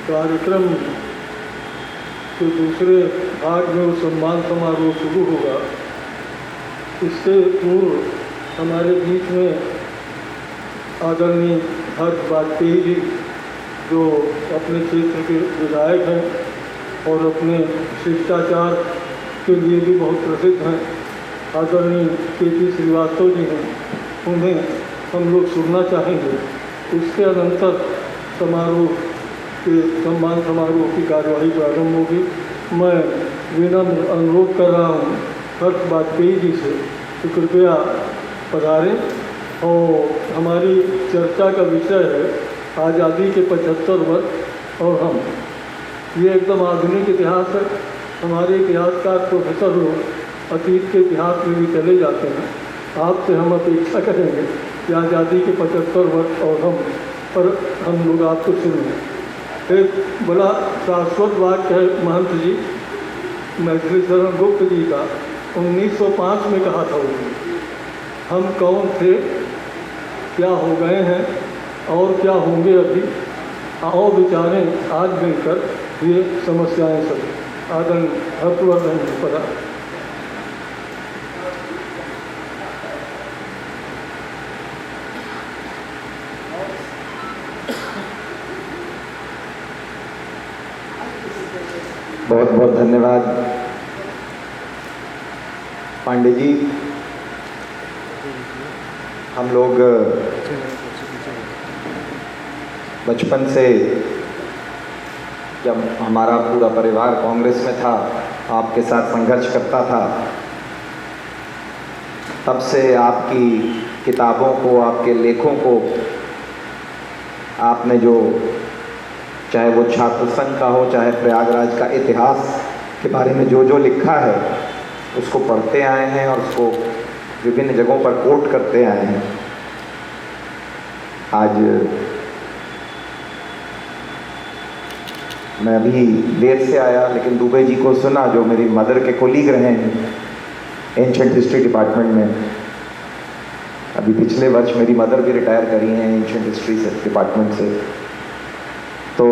कार्यक्रम के दूसरे भाग में वो सम्मान समारोह शुरू होगा, इससे पूर्व हमारे बीच में आदरणीय हर्ष वाजपेयी जी, जो अपने क्षेत्र के विधायक हैं और अपने शिष्टाचार के लिए भी बहुत प्रसिद्ध हैं, आदरणीय के.पी. श्रीवास्तव जी हैं, उन्हें हम लोग सुनना चाहेंगे। उसके अनंतर समारोह के सम्मान समारोह की कार्यवाही प्रारंभ होगी। मैं विनम्र अनुरोध कर रहा हूँ हर्ष वाजपेयी जी से कि कृपया पधारें। और हमारी चर्चा का विषय है आज़ादी के 75 वर्ष और हम। ये एकदम आधुनिक इतिहास है। हमारे इतिहासकार प्रोफेसर लोग अतीत के इतिहास में भी चले जाते हैं। आपसे हम अपेक्षा करेंगे कि आज़ादी के 75 वर्ष और हम पर हम लोग आपको सुनें। एक बड़ा शाश्वत वाक्य है महंत जी मैथिली शरण गुप्त जी का, 1905 में कहा था उन्होंने, हम कौन थे, क्या हो गए हैं और क्या होंगे अभी, आओ विचारें आज मिलकर ये समस्याएं सभी। आदरणीय हर्षवर्धन जी पदा। बहुत बहुत धन्यवाद पांडे जी। हम लोग बचपन से, जब हमारा पूरा परिवार कांग्रेस में था, आपके साथ संघर्ष करता था, तब से आपकी किताबों को, आपके लेखों को, आपने जो, चाहे वो छात्र संघ का हो, चाहे प्रयागराज का इतिहास के बारे में जो जो लिखा है, उसको पढ़ते आए हैं और उसको विभिन्न जगहों पर कोट करते आए हैं। आज मैं अभी देर से आया, लेकिन दुबे जी को सुना, जो मेरी मदर के कोलीग रहे हैं एंशिएंट हिस्ट्री डिपार्टमेंट में। अभी पिछले वर्ष मेरी मदर भी रिटायर करी हैं एंशिएंट हिस्ट्री से, डिपार्टमेंट से। तो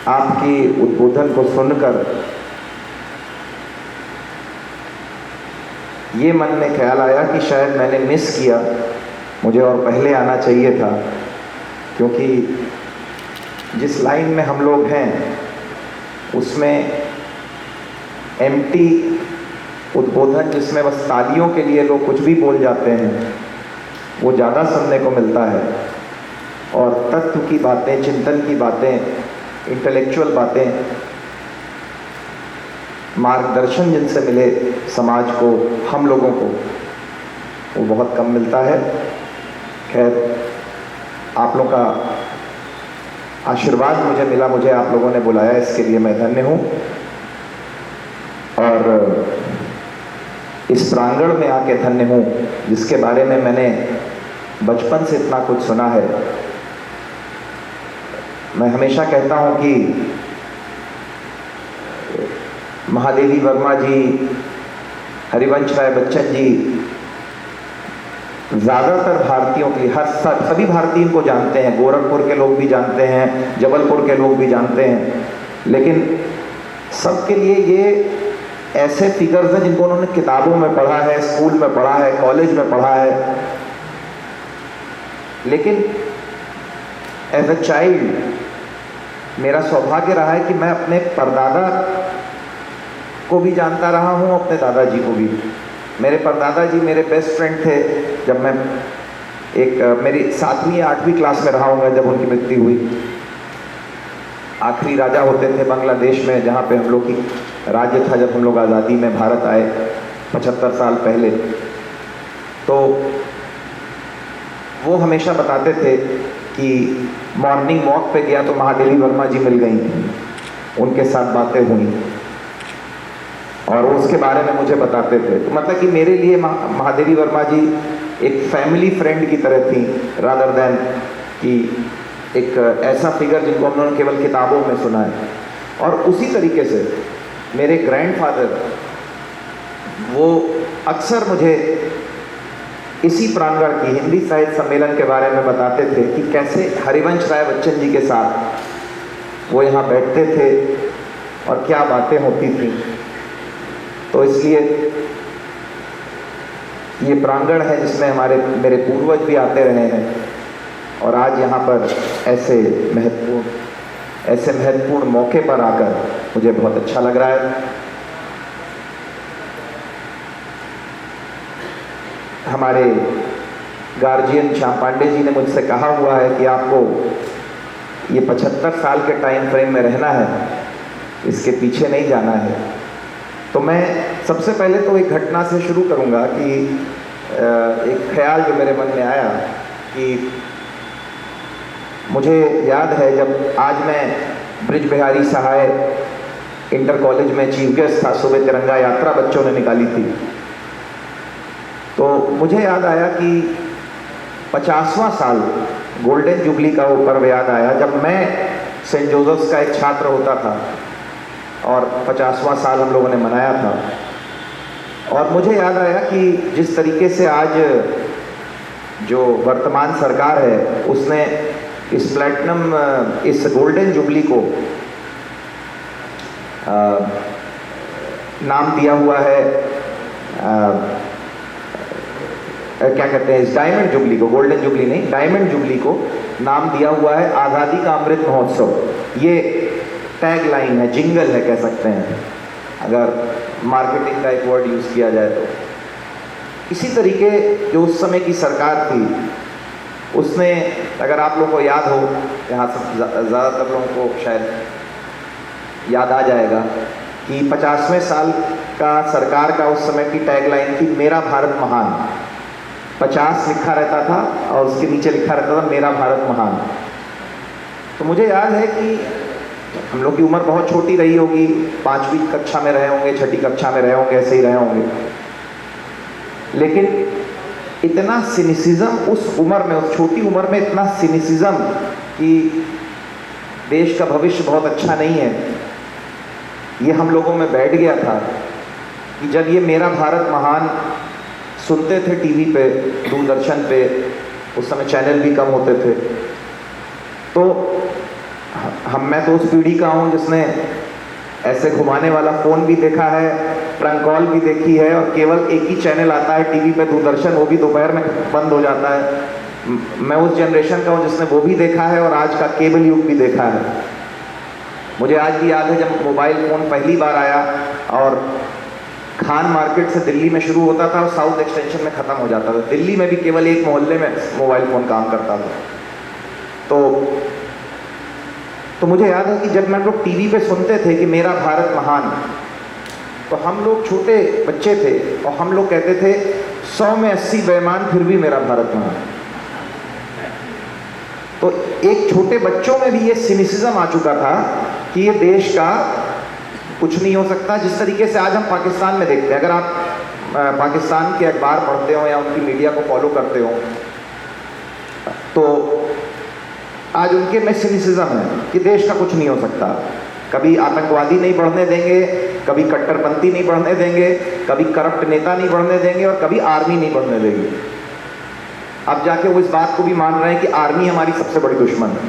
आपकी उद्बोधन को सुनकर ये मन में ख्याल आया कि शायद मैंने मिस किया, मुझे और पहले आना चाहिए था, क्योंकि जिस लाइन में हम लोग हैं उसमें एम्प्टी उद्बोधन, जिसमें बस तालियों के लिए लोग कुछ भी बोल जाते हैं, वो ज़्यादा सुनने को मिलता है। और तत्व की बातें, चिंतन की बातें, इंटेलेक्चुअल बातें, मार्गदर्शन जिनसे मिले समाज को, हम लोगों को, वो बहुत कम मिलता है। खैर, आप लोगों का आशीर्वाद मुझे मिला, मुझे आप लोगों ने बुलाया, इसके लिए मैं धन्य हूँ। और इस प्रांगण में आके धन्य हूँ, जिसके बारे में मैंने बचपन से इतना कुछ सुना है। मैं हमेशा कहता हूँ कि महादेवी वर्मा जी, हरिवंश राय बच्चन जी ज़्यादातर भारतीयों के लिए, सभी भारतीयों को जानते हैं, गोरखपुर के लोग भी जानते हैं, जबलपुर के लोग भी जानते हैं, लेकिन सबके लिए ये ऐसे फिगर्स हैं जिनको उन्होंने किताबों में पढ़ा है, स्कूल में पढ़ा है, कॉलेज में पढ़ा है। लेकिन एज अ चाइल्ड मेरा सौभाग्य रहा है कि मैं अपने परदादा को भी जानता रहा हूँ, अपने दादाजी को भी। मेरे परदादा जी मेरे बेस्ट फ्रेंड थे। जब मैं मेरी 7वीं या 8वीं क्लास में रहा हूँगा जब उनकी मृत्यु हुई। आखिरी राजा होते थे बांग्लादेश में, जहाँ पे हम लोग की राज्य था जब हम लोग आज़ादी में भारत आए 75 साल पहले। तो वो हमेशा बताते थे कि मॉर्निंग वॉक पे गया तो महादेवी वर्मा जी मिल गई, उनके साथ बातें हुई और उसके बारे में मुझे बताते थे। तो मतलब कि मेरे लिए महादेवी वर्मा जी एक फैमिली फ्रेंड की तरह थी, रादर दैन कि एक ऐसा फिगर जिनको हम लोगों ने केवल किताबों में सुना है। और उसी तरीके से मेरे ग्रैंडफादर, वो अक्सर मुझे इसी प्रांगण की हिंदी साहित्य सम्मेलन के बारे में बताते थे कि कैसे हरिवंश राय बच्चन जी के साथ वो यहाँ बैठते थे और क्या बातें होती थी। तो इसलिए ये प्रांगण है जिसमें मेरे पूर्वज भी आते रहे हैं और आज यहाँ पर ऐसे महत्वपूर्ण मौके पर आकर मुझे बहुत अच्छा लग रहा है। हमारे गार्जियन श्याम पांडे जी ने मुझसे कहा हुआ है कि आपको ये 75 साल के टाइम फ्रेम में रहना है, इसके पीछे नहीं जाना है। तो मैं सबसे पहले तो एक घटना से शुरू करूंगा कि एक ख्याल जो मेरे मन में आया कि मुझे याद है जब आज मैं ब्रिज बिहारी सहाय इंटर कॉलेज में चीफ गेस्ट था, सुबह तिरंगा यात्रा बच्चों ने निकाली थी, तो मुझे याद आया कि 50वां साल गोल्डन जुबली का वो पर्व याद आया जब मैं सेंट जोसेफ्स का एक छात्र होता था और 50वां साल हम लोगों ने मनाया था। और मुझे याद आया कि जिस तरीके से आज जो वर्तमान सरकार है उसने इस गोल्डन जुबली को नाम दिया हुआ है, क्या कहते हैं, इस डायमंड जुबली को, गोल्डन जुबली नहीं, डायमंड जुबली को नाम दिया हुआ है आज़ादी का अमृत महोत्सव। ये टैग लाइन है, जिंगल है कह सकते हैं, अगर मार्केटिंग का एक वर्ड यूज़ किया जाए तो। इसी तरीके जो उस समय की सरकार थी उसने, अगर आप लोगों को याद हो, यहाँ से ज़्यादातर लोगों को शायद याद आ जाएगा कि 50वें साल का सरकार का उस समय की टैगलाइन थी मेरा भारत महान। 50 लिखा रहता था और उसके नीचे लिखा रहता था मेरा भारत महान। तो मुझे याद है कि हम लोग की उम्र बहुत छोटी रही होगी, 5वीं कक्षा में रहे होंगे, 6ठी कक्षा में रहे होंगे, ऐसे ही रहे होंगे, लेकिन इतना सिनिसिज्म उस उम्र में, उस छोटी उम्र में इतना सिनिसिज्म कि देश का भविष्य बहुत अच्छा नहीं है, ये हम लोगों में बैठ गया था कि जब ये मेरा भारत महान सुनते थे टीवी पे, दूरदर्शन पे, उस समय चैनल भी कम होते थे, तो मैं तो उस पीढ़ी का हूँ जिसने ऐसे घुमाने वाला फ़ोन भी देखा है, ट्रंक कॉल भी देखी है, और केवल एक ही चैनल आता है टीवी पे, दूरदर्शन, वो भी दोपहर में बंद हो जाता है। मैं उस जनरेशन का हूँ जिसने वो भी देखा है और आज का केबल युग भी देखा है। मुझे आज भी याद है जब मोबाइल फ़ोन पहली बार आया और खान मार्केट से दिल्ली में शुरू होता था और साउथ एक्सटेंशन में ख़त्म हो जाता था। दिल्ली में भी केवल एक मोहल्ले में मोबाइल फ़ोन काम करता था। तो मुझे याद है कि जब मैं लोग टीवी पे सुनते थे कि मेरा भारत महान, तो हम लोग छोटे बच्चे थे और हम लोग कहते थे 100 में 80 बेईमान फिर भी मेरा भारत महान। तो एक छोटे बच्चों में भी ये सिनिसिज्म आ चुका था कि ये देश का कुछ नहीं हो सकता। जिस तरीके से आज हम पाकिस्तान में देखते हैं, अगर आप पाकिस्तान के अखबार पढ़ते हो या उनकी मीडिया को फॉलो करते हो, तो आज उनके में सिनिसिज्म है कि देश का कुछ नहीं हो सकता। कभी आतंकवादी नहीं बढ़ने देंगे, कभी कट्टरपंथी नहीं बढ़ने देंगे, कभी करप्ट नेता नहीं बढ़ने देंगे और कभी आर्मी नहीं बढ़ने देंगे। अब जाके वो इस बात को भी मान रहे हैं कि आर्मी हमारी सबसे बड़ी दुश्मन है।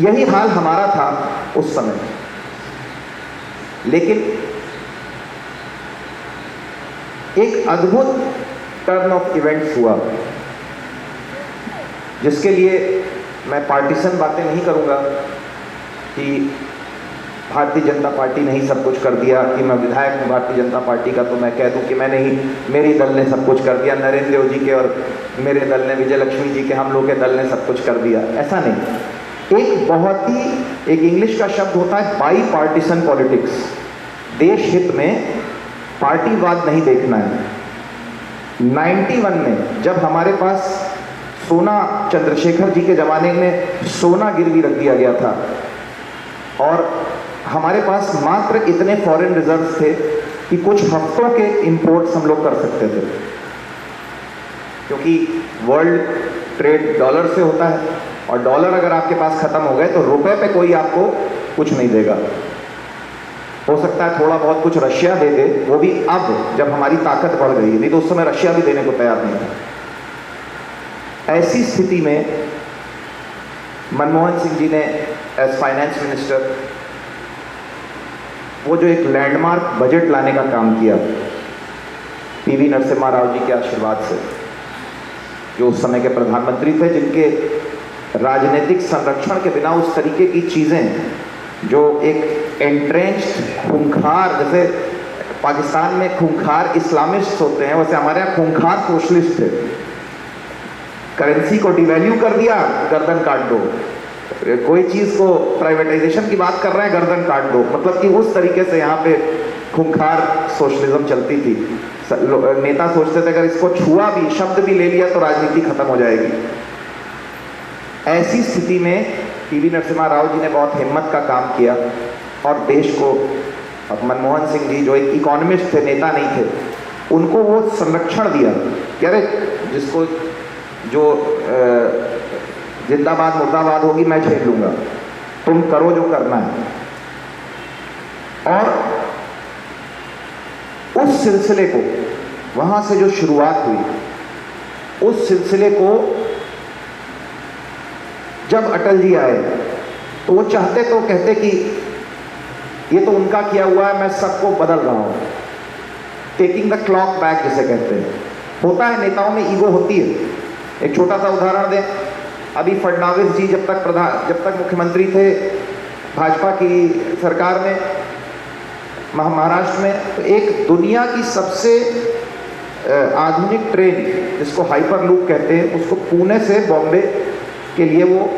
यही हाल हमारा था उस समय। लेकिन एक अद्भुत टर्न ऑफ इवेंट्स हुआ जिसके लिए मैं पार्टीशन बातें नहीं करूंगा कि भारतीय जनता पार्टी ने ही सब कुछ कर दिया, कि मैं विधायक हूँ भारतीय जनता पार्टी का तो मैं कह दूँ कि मैंने ही, मेरी दल ने सब कुछ कर दिया, नरेंद्र देव जी के और मेरे दल ने, विजय लक्ष्मी जी के, हम लोग के दल ने सब कुछ कर दिया। ऐसा नहीं। एक बहुत ही, एक इंग्लिश का शब्द होता है बाई पार्टीशन पॉलिटिक्स। देश हित में पार्टीवाद नहीं देखना है। 91 में जब हमारे पास सोना, चंद्रशेखर जी के ज़माने में सोना गिरवी रख दिया गया था और हमारे पास मात्र इतने फॉरेन रिजर्व्स थे कि कुछ हफ्तों के इंपोर्ट्स हम लोग कर सकते थे, क्योंकि वर्ल्ड ट्रेड डॉलर से होता है और डॉलर अगर आपके पास ख़त्म हो गए तो रुपए पे कोई आपको कुछ नहीं देगा। हो सकता है थोड़ा बहुत कुछ रशिया दे दे, वो भी अब जब हमारी ताकत बढ़ गई है, नहीं तो उस समय रशिया भी देने को तैयार नहीं था। ऐसी स्थिति में मनमोहन सिंह जी ने एज फाइनेंस मिनिस्टर वो जो एक लैंडमार्क बजट लाने का काम किया पीवी नरसिम्हा राव जी के आशीर्वाद से, जो उस समय के प्रधानमंत्री थे, जिनके राजनीतिक संरक्षण के बिना उस तरीके की चीज़ें जो एक एंट्रेंच्ड खूंखार, जैसे पाकिस्तान में खूंखार इस्लामिस्ट होते हैं, वैसे हमारे यहाँ खूंखार सोशलिस्ट थे। करेंसी को डिवैल्यू कर दिया, गर्दन काट दो। कोई चीज़ को प्राइवेटाइजेशन की बात कर रहे हैं, गर्दन काट दो। मतलब कि उस तरीके से यहाँ पे खूंखार सोशलिज्म चलती थी। नेता सोचते थे अगर इसको छुआ भी, शब्द भी ले लिया तो राजनीति खत्म हो जाएगी। ऐसी स्थिति में पीवी नरसिम्हा राव जी ने बहुत हिम्मत का काम किया और देश को, अब मनमोहन सिंह जी जो एक इकोनॉमिस्ट थे, नेता नहीं थे, उनको वो संरक्षण दिया कि अरे जिसको जो जिंदाबाद मुर्दाबाद होगी मैं झेल लूंगा, तुम करो जो करना है। और उस सिलसिले को, वहां से जो शुरुआत हुई, उस सिलसिले को जब अटल जी आए तो वो चाहते तो कहते कि ये तो उनका किया हुआ है, मैं सबको बदल रहा हूं, टेकिंग द क्लॉक बैक जिसे कहते हैं। होता है, नेताओं में ईगो होती है। एक छोटा सा उदाहरण दें, अभी फडणवीस जी जब तक मुख्यमंत्री थे भाजपा की सरकार में महाराष्ट्र में, तो एक दुनिया की सबसे आधुनिक ट्रेन जिसको हाइपर लूप कहते हैं, उसको पुणे से बॉम्बे के लिए वो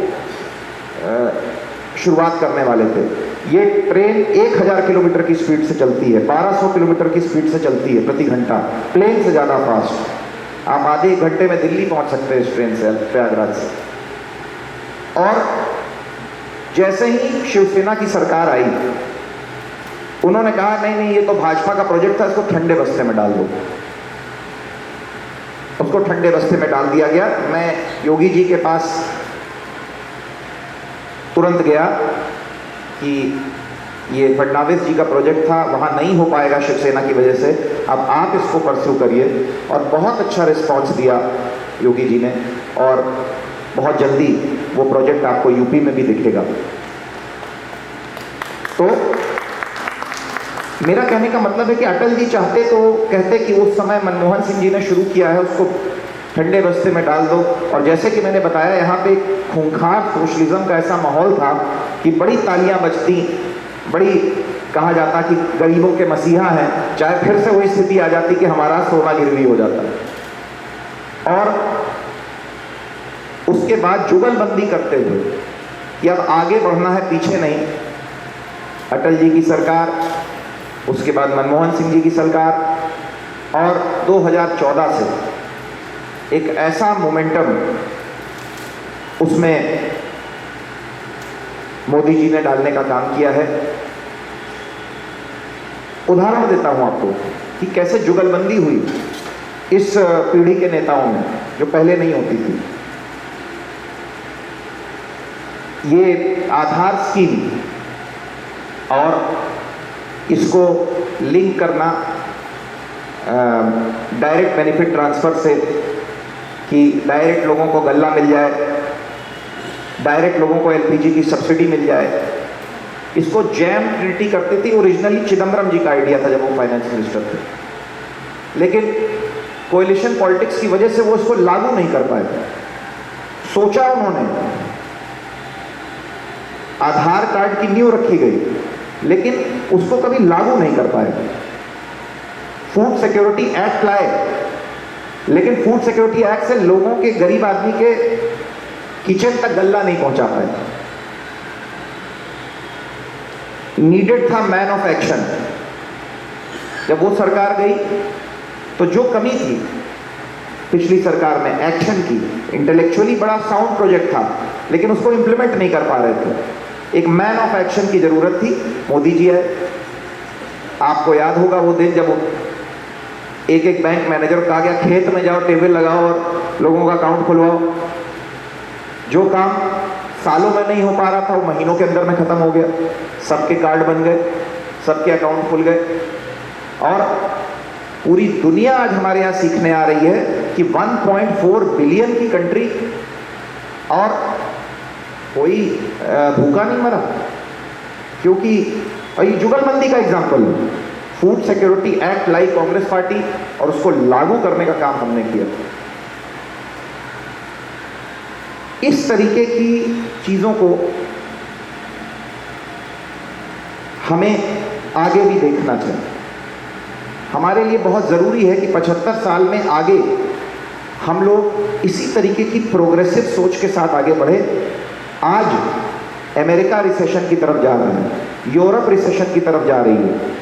शुरुआत करने वाले थे। ये ट्रेन 1000 किलोमीटर की स्पीड से चलती है, 1200 किलोमीटर की स्पीड से चलती है प्रति घंटा, प्लेन से ज़्यादा फास्ट। आप आधे एक घंटे में दिल्ली पहुंच सकते हैं इस ट्रेन से, प्रयागराज से। और जैसे ही शिवसेना की सरकार आई, उन्होंने कहा नहीं नहीं, ये तो भाजपा का प्रोजेक्ट था, इसको ठंडे बस्ते में डाल दो। उसको ठंडे बस्ते में डाल दिया गया। मैं योगी जी के पास तुरंत गया कि ये फडणवीस जी का प्रोजेक्ट था, वहाँ नहीं हो पाएगा शिवसेना की वजह से, अब आप इसको परस्यू करिए। और बहुत अच्छा रिस्पॉन्स दिया योगी जी ने, और बहुत जल्दी वो प्रोजेक्ट आपको यूपी में भी दिखेगा। तो मेरा कहने का मतलब है कि अटल जी चाहते तो कहते कि उस समय मनमोहन सिंह जी ने शुरू किया है, उसको ठंडे बस्ते में डाल दो। और जैसे कि मैंने बताया, यहाँ पे खूंखार सोशलिज्म का ऐसा माहौल था कि बड़ी तालियां बजती, बड़ी कहा जाता कि गरीबों के मसीहा हैं, चाहे फिर से वही स्थिति आ जाती कि हमारा सोना गिरवी हो जाता। और उसके बाद जुगलबंदी करते हुए कि अब आगे बढ़ना है, पीछे नहीं। अटल जी की सरकार, उसके बाद मनमोहन सिंह जी की सरकार, और 2014 से एक ऐसा मोमेंटम उसमें मोदी जी ने डालने का काम किया है। उदाहरण देता हूं आपको कि कैसे जुगलबंदी हुई इस पीढ़ी के नेताओं में, जो पहले नहीं होती थी। ये आधार स्कीम और इसको लिंक करना डायरेक्ट बेनिफिट ट्रांसफर से, कि डायरेक्ट लोगों को गल्ला मिल जाए, डायरेक्ट लोगों को एलपीजी की सब्सिडी मिल जाए। इसको जैम ट्रिनिटी करती थी। ओरिजिनली चिदम्बरम जी का आइडिया था जब वो फाइनेंस मिनिस्टर थे, लेकिन कोएलिशन पॉलिटिक्स की वजह से वो इसको लागू नहीं कर पाए। सोचा उन्होंने, आधार कार्ड की नींव रखी गई, लेकिन उसको कभी लागू नहीं कर पाए। फूड सिक्योरिटी एक्ट लाए, लेकिन फूड सिक्योरिटी एक्ट से लोगों के, गरीब आदमी के किचन तक गल्ला नहीं पहुंचा पाए। नीडेड था मैन ऑफ एक्शन। जब वो सरकार गई तो जो कमी थी पिछली सरकार में एक्शन की, इंटेलेक्चुअली बड़ा साउंड प्रोजेक्ट था, लेकिन उसको इंप्लीमेंट नहीं कर पा रहे थे। एक मैन ऑफ एक्शन की जरूरत थी। मोदी जी है, आपको याद होगा वो दिन जब एक एक बैंक मैनेजर को कहा गया खेत में जाओ, टेबल लगाओ और लोगों का अकाउंट खुलवाओ। जो काम सालों में नहीं हो पा रहा था, वो महीनों के अंदर में खत्म हो गया। सबके कार्ड बन गए, सबके अकाउंट खुल गए। और पूरी दुनिया आज हमारे यहाँ सीखने आ रही है कि 1.4 बिलियन की कंट्री और कोई भूखा नहीं मरा, क्योंकि और ये जुगलबंदी का एग्जाम्पल है। फूड सिक्योरिटी एक्ट लाई कांग्रेस पार्टी और उसको लागू करने का काम हमने किया। इस तरीके की चीजों को हमें आगे भी देखना चाहिए। हमारे लिए बहुत ज़रूरी है कि 75 साल में आगे हम लोग इसी तरीके की प्रोग्रेसिव सोच के साथ आगे बढ़े। आज अमेरिका रिसेशन की तरफ जा रहा है, यूरोप रिसेशन की तरफ जा रही है।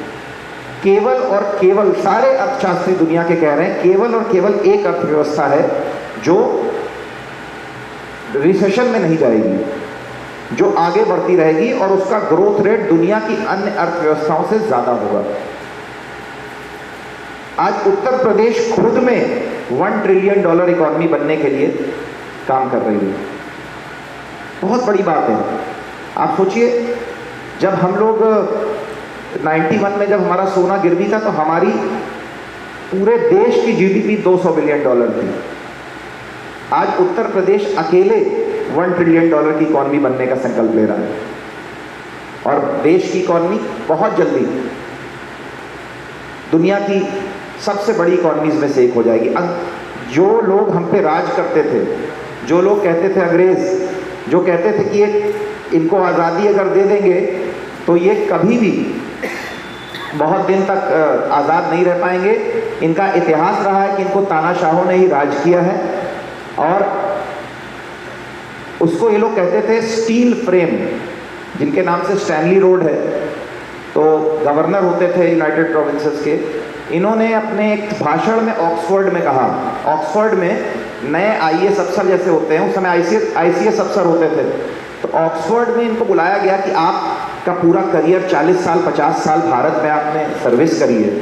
केवल और केवल सारे अर्थशास्त्री दुनिया के कह रहे हैं केवल और केवल एक अर्थव्यवस्था है जो रिसेशन में नहीं जाएगी, जो आगे बढ़ती रहेगी और उसका ग्रोथ रेट दुनिया की अन्य अर्थव्यवस्थाओं से ज़्यादा होगा। आज उत्तर प्रदेश खुद में $1 ट्रिलियन इकॉनमी बनने के लिए काम कर रही है। बहुत बड़ी बात है। आप सोचिए, जब हम लोग 91 में जब हमारा सोना गिरवी था तो हमारी पूरे देश की जीडीपी $200 बिलियन थी। आज उत्तर प्रदेश अकेले $1 ट्रिलियन की इकॉनमी बनने का संकल्प ले रहा है और देश की इकॉनमी बहुत जल्दी दुनिया की सबसे बड़ी इकॉनमीज में से एक हो जाएगी। जो लोग हम पे राज करते थे, जो लोग कहते थे अंग्रेज, जो कहते थे कि इनको आज़ादी अगर दे देंगे तो ये कभी भी बहुत दिन तक आज़ाद नहीं रह पाएंगे, इनका इतिहास रहा है कि इनको तानाशाहों ने ही राज किया है। और उसको ये लोग कहते थे स्टील फ्रेम, जिनके नाम से स्टैनली रोड है। तो गवर्नर होते थे यूनाइटेड प्रोविंसेस के, इन्होंने अपने एक भाषण में ऑक्सफोर्ड में कहा, ऑक्सफोर्ड में नए आईएएस अफसर जैसे होते हैं, उस समय आईसीएस अफसर होते थे, तो ऑक्सफोर्ड में इनको बुलाया गया कि आपका पूरा करियर 40 साल 50 साल भारत में आपने सर्विस करी है,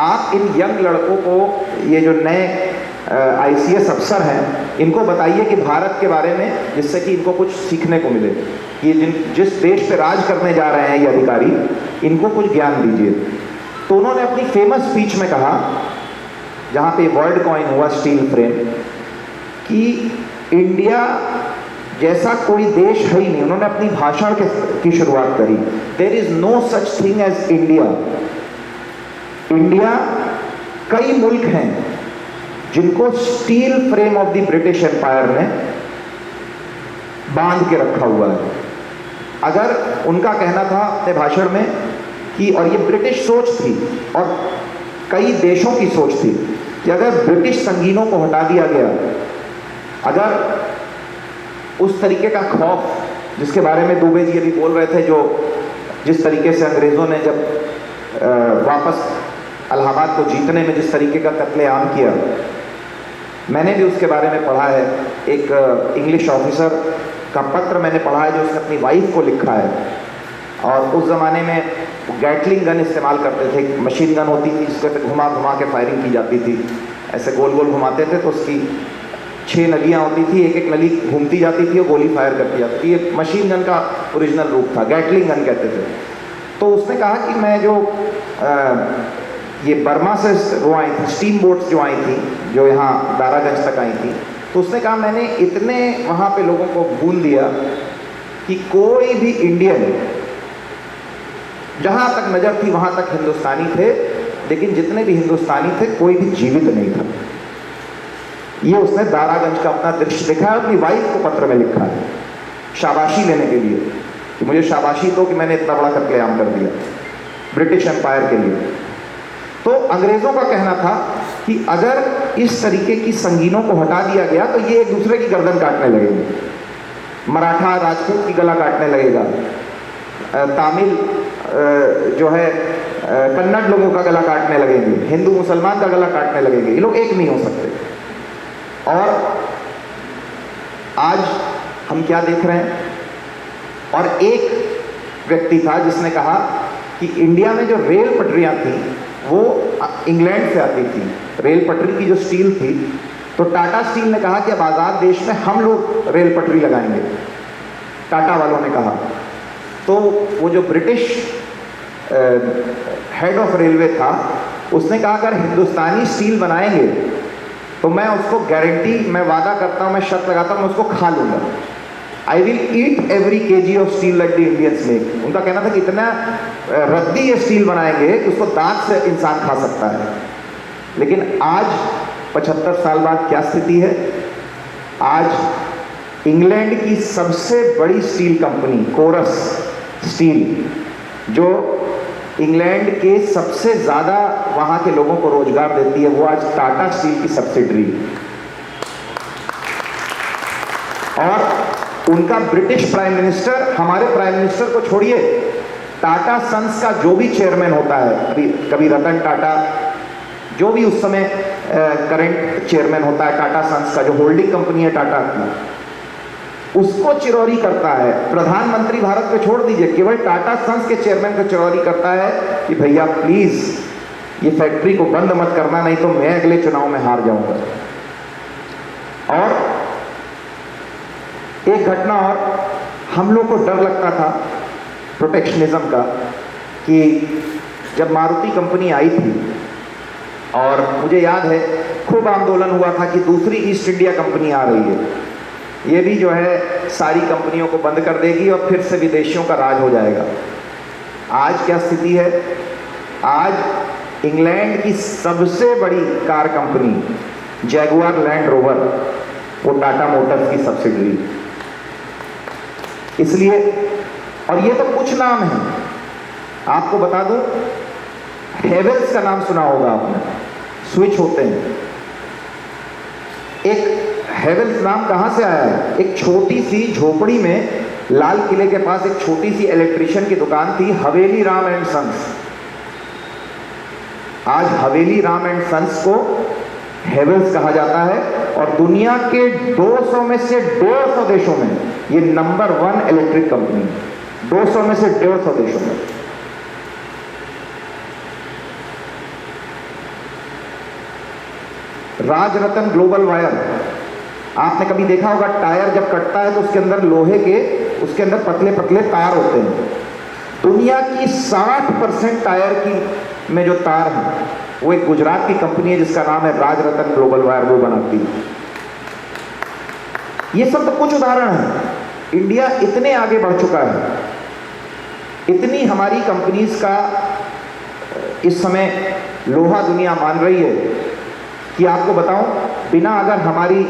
आप इन यंग लड़कों को, ये जो नए आईसीएस अफसर हैं, इनको बताइए कि भारत के बारे में, जिससे कि इनको कुछ सीखने को मिले कि जिस देश पे राज करने जा रहे हैं ये अधिकारी, इनको कुछ ज्ञान दीजिए। तो उन्होंने अपनी फेमस स्पीच में कहा, जहाँ पे वर्ल्ड कॉइन हुआ स्टील फ्रेम, कि इंडिया जैसा कोई देश है ही नहीं। उन्होंने अपनी भाषण की शुरुआत करी, there is no such thing as India. India, कई मुल्क हैं जिनको steel frame of the British empire ने बांध के रखा हुआ है। अगर उनका कहना था अपने भाषण में कि, और ये ब्रिटिश सोच थी और कई देशों की सोच थी, कि अगर ब्रिटिश संगीनों को हटा दिया गया, अगर उस तरीके का खौफ जिसके बारे में दुबे जी अभी बोल रहे थे, जो जिस तरीके से अंग्रेज़ों ने जब वापस इलाहाबाद को जीतने में जिस तरीके का कत्लेआम किया, मैंने भी उसके बारे में पढ़ा है। एक इंग्लिश ऑफिसर का पत्र मैंने पढ़ा है जो उसने अपनी वाइफ को लिखा है। और उस ज़माने में गैटलिंग गन इस्तेमाल करते थे, मशीन गन होती थी, इसको घुमा घुमा के फायरिंग की जाती थी, ऐसे गोल गोल घुमाते थे तो उसकी 6 नलियाँ होती थी, एक एक नली घूमती जाती थी और गोली फायर करती जाती थी। ये मशीन गन का ओरिजिनल रूप था, गैटलिंग गन कहते थे। तो उसने कहा कि मैं जो ये बर्मा से वो आई थी, स्टीम बोट्स जो आई थी, जो यहाँ दारागंज तक आई थी, तो उसने कहा मैंने इतने वहाँ पे लोगों को भूल दिया कि कोई भी इंडियन, जहाँ तक नज़र थी वहाँ तक हिंदुस्तानी थे, लेकिन जितने भी हिंदुस्तानी थे कोई भी जीवित नहीं था। ये उसने दारागंज का अपना दृश्य देखा है, अपनी वाइफ को पत्र में लिखा है, शाबाशी लेने के लिए कि मुझे शाबाशी दो कि मैंने इतना बड़ा कत्लेआम कर दिया ब्रिटिश एम्पायर के लिए। तो अंग्रेज़ों का कहना था कि अगर इस तरीके की संगीनों को हटा दिया गया तो ये एक दूसरे की गर्दन काटने लगेंगे, मराठा राजपूत की गला काटने लगेगा, तमिल जो है कन्नड़ लोगों का गला काटने लगेंगे, हिंदू मुसलमान का गला काटने लगेंगे, ये लोग एक नहीं हो सकते। और आज हम क्या देख रहे हैं, और एक व्यक्ति था जिसने कहा कि इंडिया में जो रेल पटरियाँ थी वो इंग्लैंड से आती थी, रेल पटरी की जो स्टील थी, तो टाटा स्टील ने कहा कि अब आज़ाद देश में हम लोग रेल पटरी लगाएंगे, टाटा वालों ने कहा। तो वो जो ब्रिटिश हेड ऑफ रेलवे था, उसने कहा अगर हिंदुस्तानी स्टील बनाएंगे तो मैं उसको गारंटी, मैं वादा करता हूँ, मैं शर्त लगाता हूँ, मैं उसको खा लूँगा। I will eat every KG of steel that the Indians make. उनका कहना था कि इतना रद्दी ये स्टील बनाएंगे कि उसको दांत से इंसान खा सकता है। लेकिन आज 75 साल बाद क्या स्थिति है? आज इंग्लैंड की सबसे बड़ी स्टील कंपनी कोरस स्टील, जो इंग्लैंड के सबसे ज़्यादा वहाँ के लोगों को रोजगार देती है, वो आज टाटा स्टील की सब्सिडरी है। और उनका ब्रिटिश प्राइम मिनिस्टर, हमारे प्राइम मिनिस्टर को छोड़िए, टाटा सन्स का जो भी चेयरमैन होता है, कभी रतन टाटा, जो भी उस समय करंट चेयरमैन होता है टाटा सन्स का, जो होल्डिंग कंपनी है टाटा की, उसको चिरौरी करता है। प्रधानमंत्री भारत को छोड़ दीजिए, केवल टाटा सन्स के चेयरमैन को चिरौरी करता है कि भैया प्लीज ये फैक्ट्री को बंद मत करना, नहीं तो मैं अगले चुनाव में हार जाऊंगा। और एक घटना और, हम लोग को डर लगता था प्रोटेक्शनिज्म का कि जब मारुति कंपनी आई थी, और मुझे याद है खूब आंदोलन हुआ था कि दूसरी ईस्ट इंडिया कंपनी आ रही है, ये भी जो है सारी कंपनियों को बंद कर देगी और फिर से विदेशियों का राज हो जाएगा। आज क्या स्थिति है? आज इंग्लैंड की सबसे बड़ी car company Jaguar land rover, वो टाटा मोटर्स की सब्सिडरी। इसलिए, और ये तो कुछ नाम है, आपको बता दूं, हेवेल्स का नाम सुना होगा आपने, स्विच होते हैं। एक हेवेल्स नाम कहाँ से आया है? एक छोटी सी झोपड़ी में लाल किले के पास एक छोटी सी इलेक्ट्रिशियन की दुकान थी, हवेली राम एंड सन्स। आज हवेली राम एंड सन्स को हेवेल्स कहा जाता है, और दुनिया के 200 में से 150 देशों में ये नंबर 1 इलेक्ट्रिक कंपनी है। 200 में से 150 देशों में। राजरतन ग्लोबल वायर, आपने कभी देखा होगा, टायर जब कटता है तो उसके अंदर लोहे के, उसके अंदर पतले पतले तार होते हैं। दुनिया की 60% टायर की में जो तार है वो एक गुजरात की कंपनी है जिसका नाम है राजरतन ग्लोबल वायर, वो बनाती है। ये सब तो कुछ उदाहरण है। इंडिया इतने आगे बढ़ चुका है, इतनी हमारी कंपनीज का इस समय लोहा दुनिया मान रही है कि आपको बताऊं, बिना अगर हमारी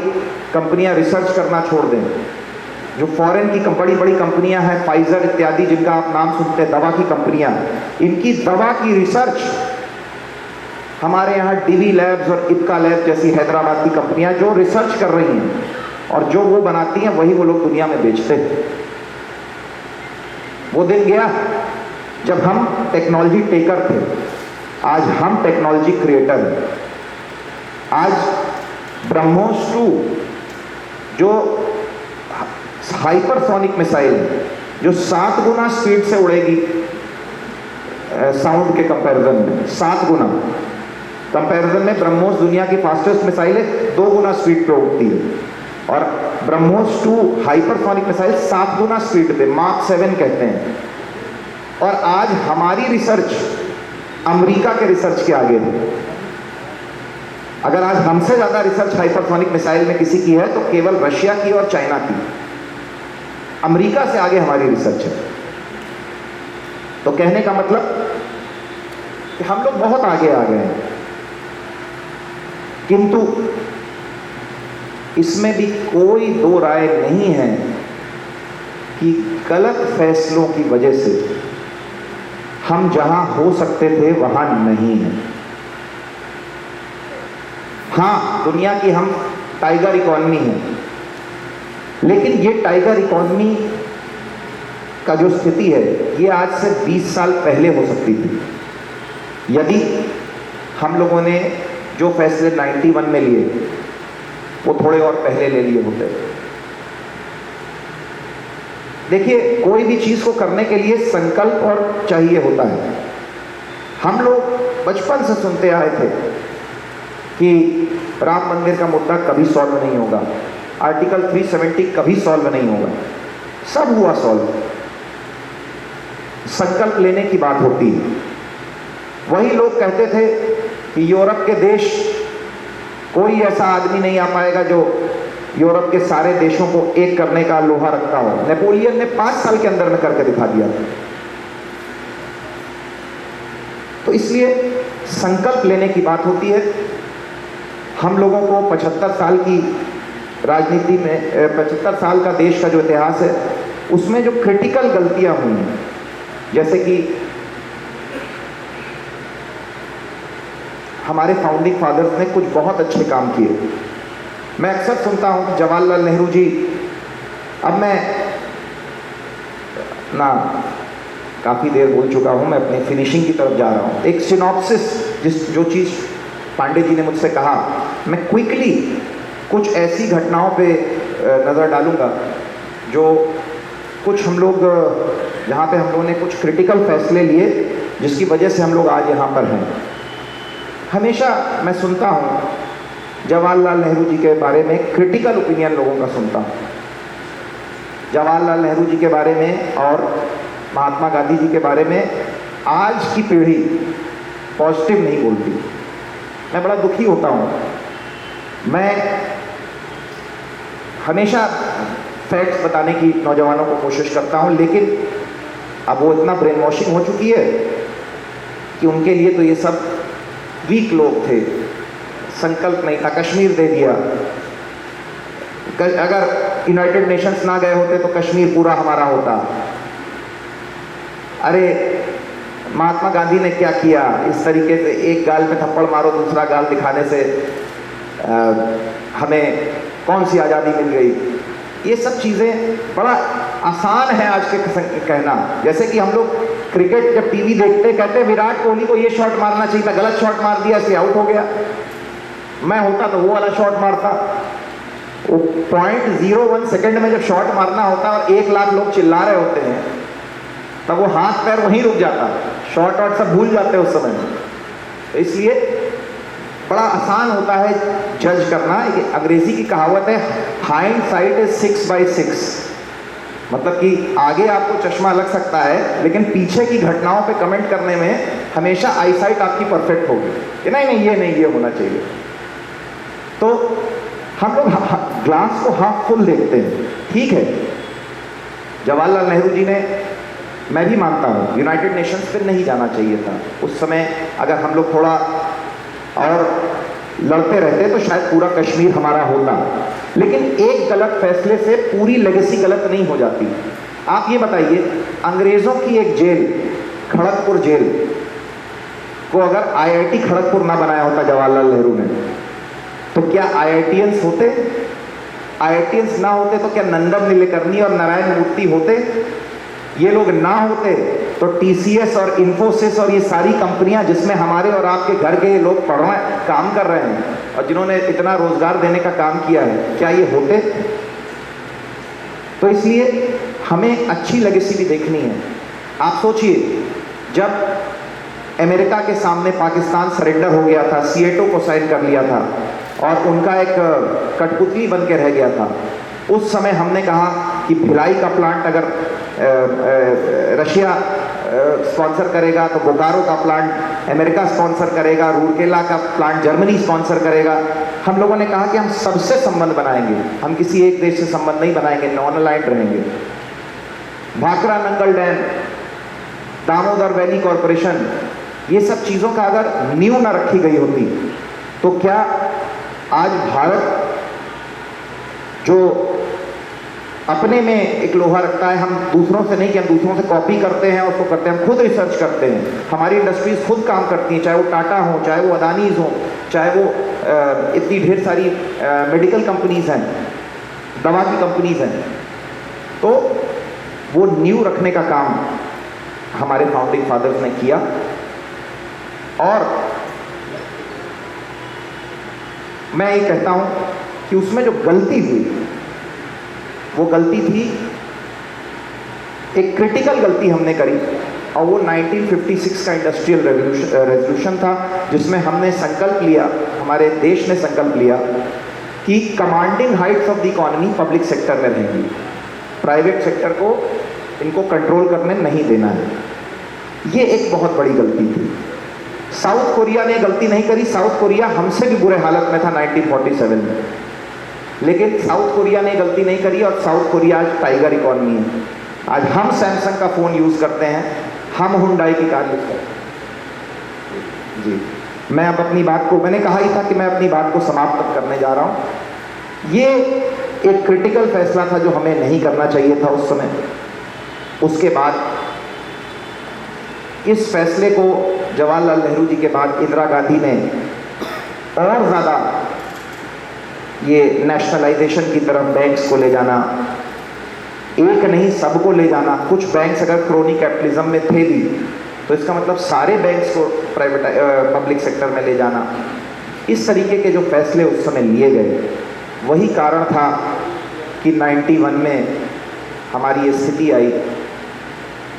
कंपनियां रिसर्च करना छोड़ दें, जो फॉरेन की बड़ी बड़ी कंपनियां हैं, फाइजर इत्यादि जिनका आप नाम सुनते हैं, दवा की कंपनियां, इनकी दवा की रिसर्च हमारे यहाँ डीवी लैब्स और इब्का लैब जैसी हैदराबाद की कंपनियां जो रिसर्च कर रही हैं, और जो वो बनाती हैं वही वो लोग दुनिया में बेचते हैं। वो दिन गया जब हम टेक्नोलॉजी टेकर थे, आज हम टेक्नोलॉजी क्रिएटर हैं। आज ब्रह्मोस 2 जो हाइपरसोनिक मिसाइल, जो 7 गुना स्पीड से उड़ेगी साउंड के कंपैरिजन में, 7 गुना कंपैरिजन में ब्रह्मोस दुनिया की फास्टेस्ट मिसाइल है, 2 गुना स्पीड पे उड़ती है। और ब्रह्मोस 2 हाइपरसोनिक मिसाइल 7 गुना स्पीड पे, मार्क 7 कहते हैं। और आज हमारी रिसर्च अमेरिका के रिसर्च के आगे है। अगर आज हमसे ज्यादा रिसर्च हाइपरसोनिक मिसाइल में किसी की है तो केवल रशिया की और चाइना की। अमेरिका से आगे हमारी रिसर्च है। तो कहने का मतलब कि हम लोग बहुत आगे आ गए हैं, किंतु इसमें भी कोई दो राय नहीं है कि गलत फैसलों की वजह से हम जहां हो सकते थे वहां नहीं हैं। हाँ, दुनिया की हम टाइगर इकॉनमी है, लेकिन ये टाइगर इकॉनमी का जो स्थिति है ये आज से 20 साल पहले हो सकती थी यदि हम लोगों ने जो फैसले 91 में लिए वो थोड़े और पहले ले लिए होते। देखिए, कोई भी चीज को करने के लिए संकल्प और चाहिए होता है। हम लोग बचपन से सुनते आए थे कि राम मंदिर का मुद्दा कभी सॉल्व नहीं होगा, आर्टिकल 370 कभी सॉल्व नहीं होगा। सब हुआ सॉल्व, संकल्प लेने की बात होती है। वही लोग कहते थे कि यूरोप के देश, कोई ऐसा आदमी नहीं आ पाएगा जो यूरोप के सारे देशों को एक करने का लोहा रखता हो। नेपोलियन ने 5 साल के अंदर में करके दिखा दिया। तो इसलिए संकल्प लेने की बात होती है। हम लोगों को 75 साल की राजनीति में 75 साल का देश का जो इतिहास है, उसमें जो क्रिटिकल गलतियां हुई हैं, जैसे कि हमारे फाउंडिंग फादर्स ने कुछ बहुत अच्छे काम किए। मैं अक्सर सुनता हूं कि जवाहरलाल नेहरू जी, अब मैं ना काफ़ी देर बोल चुका हूं, मैं अपनी फिनिशिंग की तरफ जा रहा हूं। एक सिनॉप्सिस, जो चीज़ पांडे जी ने मुझसे कहा, मैं क्विकली कुछ ऐसी घटनाओं पे नज़र डालूंगा जो कुछ हम लोग, जहाँ पे हम लोगों ने कुछ क्रिटिकल फैसले लिए जिसकी वजह से हम लोग आज यहाँ पर हैं। हमेशा मैं सुनता हूँ जवाहरलाल नेहरू जी के बारे में क्रिटिकल ओपिनियन लोगों का सुनता हूँ। जवाहरलाल नेहरू जी के बारे में और महात्मा गांधी जी के बारे में आज की पीढ़ी पॉजिटिव नहीं बोलती। मैं बड़ा दुखी होता हूँ। मैं हमेशा फैक्ट्स बताने की नौजवानों को कोशिश करता हूँ, लेकिन अब वो इतना ब्रेन वॉशिंग हो चुकी है कि उनके लिए तो ये सब वीक लोग थे। संकल्प नहीं था, कश्मीर दे दिया। अगर यूनाइटेड नेशंस ना गए होते तो कश्मीर पूरा हमारा होता। अरे महात्मा गांधी ने क्या किया, इस तरीके से एक गाल पे थप्पड़ मारो, दूसरा गाल दिखाने से हमें कौन सी आज़ादी मिल गई। ये सब चीज़ें बड़ा आसान है आज के कहना। जैसे कि हम लोग क्रिकेट जब टीवी देखते कहते विराट कोहली को ये शॉट मारना चाहिए था, गलत शॉट मार दिया इसलिए आउट हो गया। मैं होता तो वो वाला शॉट मारता। वो 0.01 सेकेंड में जब शॉट मारना होता और 1 लाख लोग चिल्ला रहे होते हैं, तब वो हाथ पैर वहीं रुक जाता, शॉट वॉट सब भूल जाते उस समय में। तो इसलिए बड़ा आसान होता है जज करना। अंग्रेजी की कहावत है, हाइंडसाइट इज 6/6। मतलब कि आगे आपको चश्मा लग सकता है, लेकिन पीछे की घटनाओं पे कमेंट करने में हमेशा आईसाइट आपकी परफेक्ट होगी कि नहीं ये होना चाहिए। तो हम लोग ग्लास को हाफ फुल देखते हैं। ठीक है, जवाहरलाल नेहरू जी ने, मैं भी मानता हूँ, यूनाइटेड नेशंस पे नहीं जाना चाहिए था उस समय। अगर हम लोग थोड़ा और लड़ते रहते तो शायद पूरा कश्मीर हमारा होता। लेकिन एक गलत फैसले से पूरी लेगेसी गलत नहीं हो जाती। आप ये बताइए, अंग्रेज़ों की एक जेल, खड़गपुर जेल को अगर IIT खड़गपुर ना बनाया होता जवाहरलाल नेहरू ने, तो क्या IITians होते? IITians ना होते तो क्या नंदन नीलेकर्णी और नारायण मूर्ति होते? ये लोग ना होते तो TCS और इन्फोसिस और ये सारी कंपनियां जिसमें हमारे और आपके घर के लोग पढ़ रहे हैं, काम कर रहे हैं और जिन्होंने इतना रोजगार देने का काम किया है, क्या ये होते? तो इसलिए हमें अच्छी लेगेसी भी देखनी है। आप सोचिए, जब अमेरिका के सामने पाकिस्तान सरेंडर हो गया था, सीएटो को साइन कर लिया था और उनका एक कठपुतली बन के रह गया था, उस समय हमने कहा कि भिलाई का प्लांट अगर रशिया स्पॉन्सर करेगा तो बोकारो का प्लांट अमेरिका स्पॉन्सर करेगा, रूरकेला का प्लांट जर्मनी स्पॉन्सर करेगा। हम लोगों ने कहा कि हम सबसे संबंध बनाएंगे, हम किसी एक देश से संबंध नहीं बनाएंगे, नॉन अलाइंड रहेंगे। Bhakra Nangal dam, Damodar valley corporation, ये सब चीज़ों का अगर नींव न रखी गई होती तो क्या आज भारत जो अपने में एक लोहा रखता है, हम दूसरों से नहीं कि हम दूसरों से कॉपी करते हैं, उसको करते हैं, हम खुद रिसर्च करते हैं। हमारी इंडस्ट्रीज खुद काम करती हैं, चाहे वो टाटा हो, चाहे वो अदानीज हो, चाहे वो इतनी ढेर सारी मेडिकल कंपनीज हैं, दवा की कंपनीज हैं। तो वो नींव रखने का काम हमारे फाउंडिंग फादर्स ने किया। और मैं ये कहता हूँ कि उसमें जो गलती हुई वो गलती थी, एक क्रिटिकल गलती हमने करी, और वो 1956 का इंडस्ट्रियल रेवोल्यूशन था, जिसमें हमने संकल्प लिया, हमारे देश ने संकल्प लिया कि commanding Heights of the economy public sector में रहेंगी, प्राइवेट सेक्टर को इनको कंट्रोल करने नहीं देना है। ये एक बहुत बड़ी गलती थी। साउथ कोरिया ने गलती नहीं करी, साउथ कोरिया हमसे भी बुरे हालत में था 1947 में, लेकिन साउथ कोरिया ने गलती नहीं करी और साउथ कोरिया आज टाइगर इकॉनमी है। आज हम सैमसंग का फ़ोन यूज़ करते हैं, हम हुंडई की कार यूज़ करते हैं। जी, मैं अब अपनी बात को, मैंने कहा ही था कि मैं अपनी बात को समाप्त करने जा रहा हूँ। ये एक क्रिटिकल फैसला था जो हमें नहीं करना चाहिए था उस समय। उसके बाद इस फैसले को जवाहरलाल नेहरू जी के बाद इंदिरा गांधी ने और ज़्यादा ये नेशनलाइजेशन की तरफ बैंक्स को ले जाना, एक नहीं सबको ले जाना। कुछ बैंक्स अगर क्रोनी कैपिटलिज्म में थे भी तो इसका मतलब सारे बैंक्स को प्राइवेट पब्लिक सेक्टर में ले जाना। इस तरीके के जो फैसले उस समय लिए गए, वही कारण था कि 91 में हमारी ये स्थिति आई।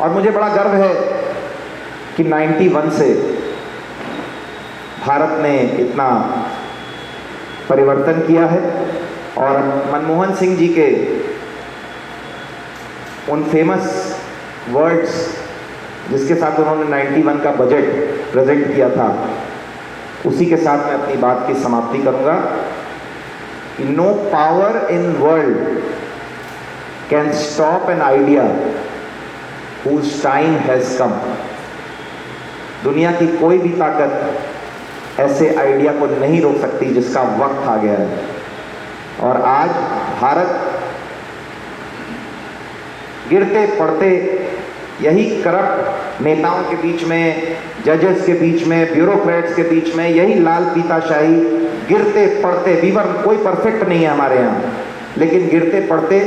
और मुझे बड़ा गर्व है कि 91 से भारत ने इतना परिवर्तन किया है। और मनमोहन सिंह जी के उन फेमस वर्ड्स जिसके साथ उन्होंने 91 का बजट प्रेजेंट किया था, उसी के साथ मैं अपनी बात की समाप्ति करूंगा कि no power in world can stop an idea whose time has come. दुनिया की कोई भी ताकत ऐसे आइडिया को नहीं रोक सकती जिसका वक्त आ गया है। और आज भारत गिरते पड़ते यही करप्ट नेताओं के बीच में, जजेस के बीच में, ब्यूरोक्रेट्स के बीच में, यही लाल फीताशाही गिरते पड़ते, वीवर कोई परफेक्ट नहीं है हमारे यहाँ, लेकिन गिरते पड़ते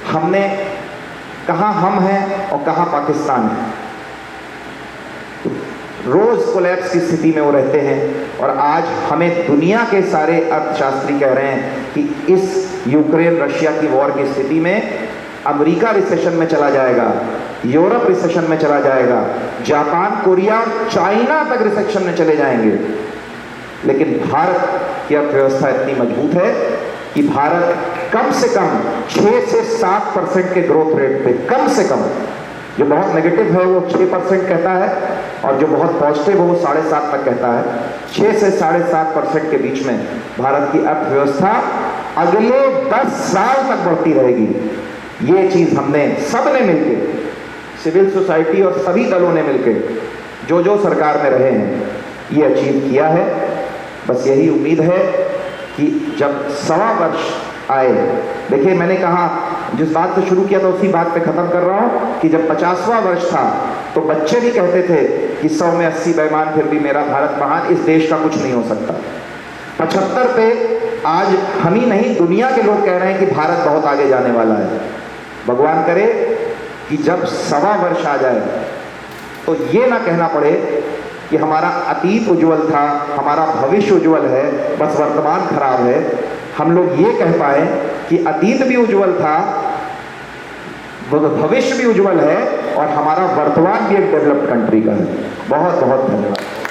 हमने कहाँ हम हैं और कहाँ पाकिस्तान है। रोज कोलैप्स की स्थिति में वो रहते हैं। और आज हमें दुनिया के सारे अर्थशास्त्री कह रहे हैं कि इस यूक्रेन रशिया की वॉर की स्थिति में अमेरिका रिसेशन में चला जाएगा, यूरोप रिसेशन में चला जाएगा, जापान, कोरिया और चाइना तक रिसेशन में चले जाएंगे। लेकिन भारत की अर्थव्यवस्था इतनी मजबूत है कि भारत कम से कम 6 से 7% के ग्रोथ रेट पे, कम से कम, जो बहुत नेगेटिव है वो 6% कहता है और जो बहुत पॉजिटिव है वो 7.5 तक कहता है, 6 से 7.5% के बीच में भारत की अर्थव्यवस्था अगले 10 साल तक बढ़ती रहेगी। ये चीज़ हमने सबने मिलके, सिविल सोसाइटी और सभी दलों ने मिलके, जो सरकार में रहे हैं, ये अचीव किया है। बस यही उम्मीद है कि जब 1.25 वर्ष आए, देखिए मैंने कहा, जिस बात से शुरू किया था उसी बात पे ख़त्म कर रहा हूँ कि जब 50वां वर्ष था तो बच्चे भी कहते थे कि 100 में 80 बेईमान फिर भी मेरा भारत महान, इस देश का कुछ नहीं हो सकता। 75 पे आज हम ही नहीं दुनिया के लोग कह रहे हैं कि भारत बहुत आगे जाने वाला है। भगवान करे कि जब 1.25 वर्ष आ जाए तो ये ना कहना पड़े कि हमारा अतीत उज्जवल था, हमारा भविष्य उज्जवल है, बस वर्तमान खराब है। हम लोग ये कह पाए कि अतीत भी उज्जवल था, भविष्य भी उज्जवल है और हमारा वर्तमान भी एक डेवलप्ड कंट्री का है। बहुत बहुत धन्यवाद।